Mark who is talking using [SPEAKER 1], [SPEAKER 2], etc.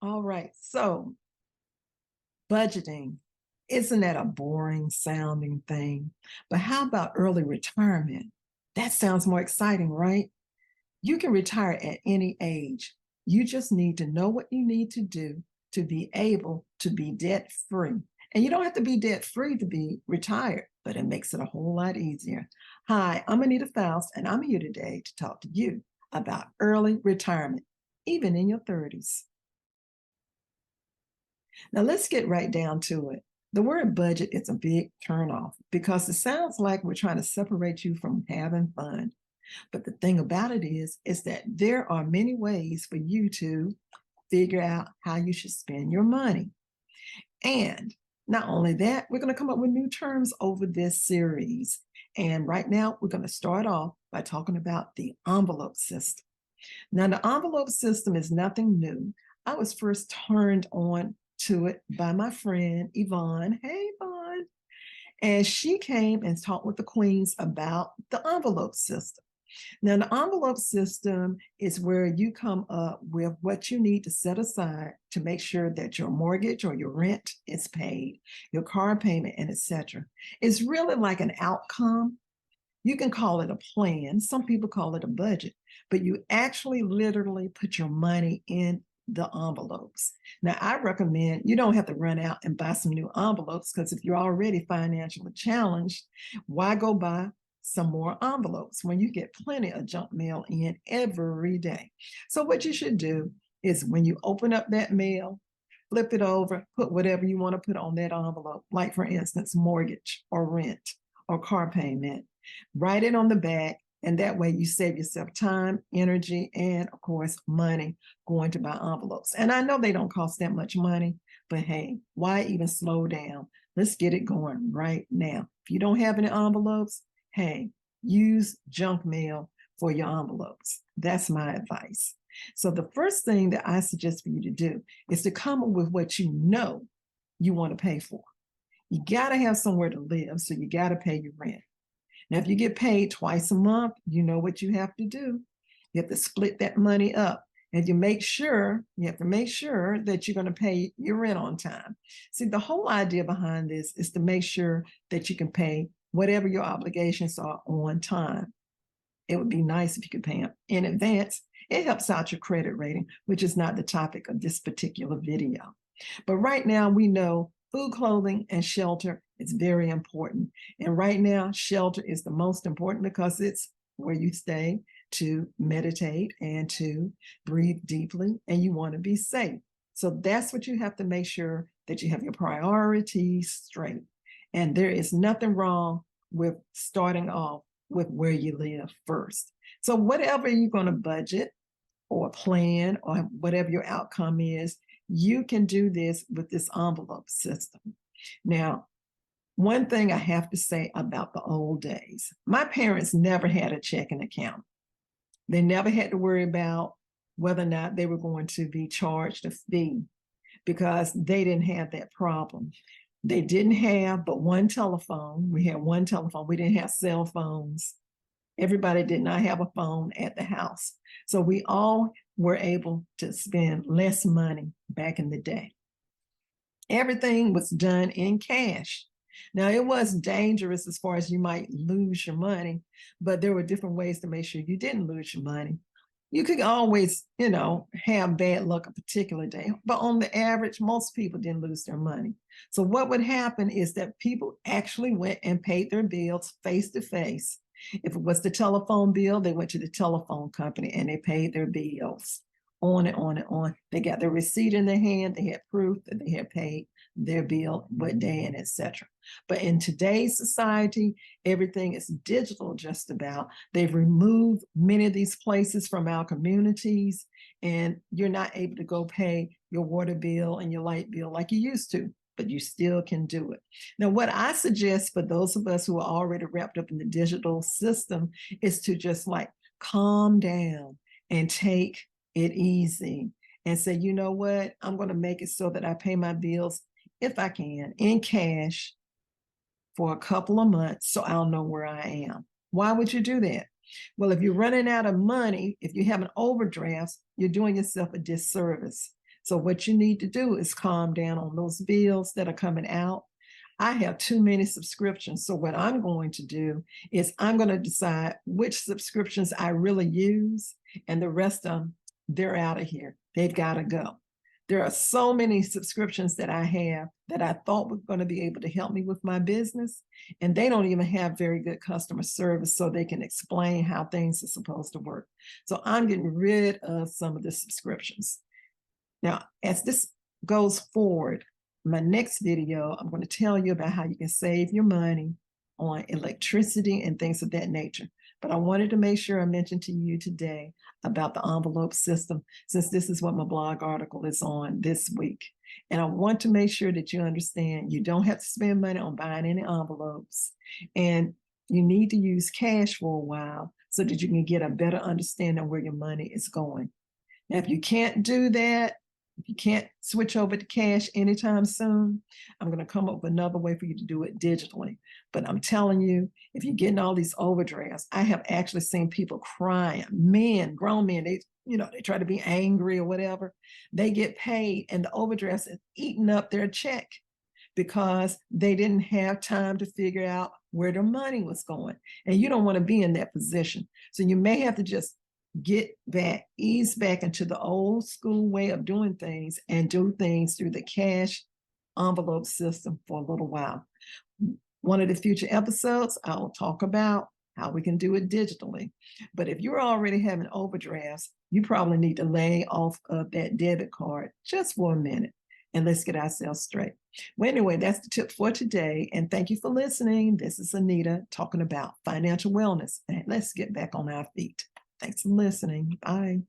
[SPEAKER 1] All right. So, budgeting, isn't that a boring sounding thing? But how about early retirement? That sounds more exciting, right? You can retire at any age. You just need to know what you need to do to be able to be debt free. And you don't have to be debt free to be retired, but it makes it a whole lot easier. Hi, I'm Anita Faust, and I'm here today to talk to you about early retirement, even in your 30s. Now, let's get right down to it. The word budget is a big turnoff because it sounds like we're trying to separate you from having fun. But the thing about it is that there are many ways for you to figure out how you should spend your money. And not only that, we're going to come up with new terms over this series. And right now, we're going to start off by talking about the envelope system. Now, the envelope system is nothing new. I was first turned on to it by my friend Yvonne. Hey, Yvonne. And she came and talked with the queens about the envelope system. Now, the envelope system is where you come up with what you need to set aside to make sure that your mortgage or your rent is paid, your car payment, and etc. It's really like an outcome. You can call it a plan. Some people call it a budget, but you actually literally put your money in the envelopes. Now, I recommend you don't have to run out and buy some new envelopes because if you're already financially challenged, why go buy some more envelopes when you get plenty of junk mail in every day? So what you should do is when you open up that mail, flip it over, put whatever you want to put on that envelope, like for instance, mortgage or rent or car payment. Write it on the back, and that way you save yourself time, energy, and of course, money going to buy envelopes. And I know they don't cost that much money, but hey, why even slow down? Let's get it going right now. If you don't have any envelopes, hey, use junk mail for your envelopes. That's my advice. So the first thing that I suggest for you to do is to come up with what you know you want to pay for. You got to have somewhere to live, so you got to pay your rent. Now, if you get paid twice a month, you know what you have to do. You have to split that money up. And you have to make sure that you're going to pay your rent on time. See, the whole idea behind this is to make sure that you can pay whatever your obligations are on time. It would be nice if you could pay them in advance. It helps out your credit rating, which is not the topic of this particular video. But right now, we know food, clothing, and shelter is very important. And right now, shelter is the most important because it's where you stay to meditate and to breathe deeply, and you want to be safe. So that's what you have to make sure that you have your priorities straight. And there is nothing wrong with starting off with where you live first. So whatever you're going to budget or plan or whatever your outcome is, you can do this with this envelope system. Now, one thing I have to say about the old days, my parents never had a checking account. They never had to worry about whether or not they were going to be charged a fee because they didn't have that problem. They didn't have but one telephone. We had one telephone. We didn't have cell phones. Everybody did not have a phone at the house. So we all were able to spend less money back in the day. Everything was done in cash. Now, it was dangerous as far as you might lose your money, but there were different ways to make sure you didn't lose your money. You could always, have bad luck a particular day, but on the average, most people didn't lose their money. So what would happen is that people actually went and paid their bills face to face. If it was the telephone bill, they went to the telephone company and they paid their bills. On and on and on. They got their receipt in their hand. They had proof that they had paid their bill, what day, and etc. But in today's society, everything is digital just about. They've removed many of these places from our communities, and you're not able to go pay your water bill and your light bill like you used to, but you still can do it. Now, what I suggest for those of us who are already wrapped up in the digital system is to just like calm down and take it easy and say, you know what, I'm going to make it so that I pay my bills, if I can, in cash for a couple of months so I'll know where I am. Why would you do that? Well, if you're running out of money, if you have an overdraft, you're doing yourself a disservice. So what you need to do is calm down on those bills that are coming out. I have too many subscriptions. So what I'm going to do is I'm going to decide which subscriptions I really use, and the rest of them, they're out of here. They've got to go. There are so many subscriptions that I have that I thought were going to be able to help me with my business, and they don't even have very good customer service so they can explain how things are supposed to work. So I'm getting rid of some of the subscriptions. Now, as this goes forward, my next video, I'm going to tell you about how you can save your money on electricity and things of that nature. But I wanted to make sure I mentioned to you today about the envelope system, since this is what my blog article is on this week. And I want to make sure that you understand you don't have to spend money on buying any envelopes. And you need to use cash for a while so that you can get a better understanding of where your money is going. Now, if you can't do that, if you can't switch over to cash anytime soon, I'm going to come up with another way for you to do it digitally. But I'm telling you, if you're getting all these overdrafts, I have actually seen people crying, men, grown men, they try to be angry or whatever. They get paid and the overdrafts is eating up their check because they didn't have time to figure out where their money was going. And you don't want to be in that position. So you may have to just ease back into the old school way of doing things and do things through the cash envelope system for a little while. One of the future episodes, I'll talk about how we can do it digitally. But if you're already having overdrafts, you probably need to lay off of that debit card just for a minute. And let's get ourselves straight. Well, anyway, that's the tip for today. And thank you for listening. This is Anita talking about financial wellness. And let's get back on our feet. Thanks for listening. Bye.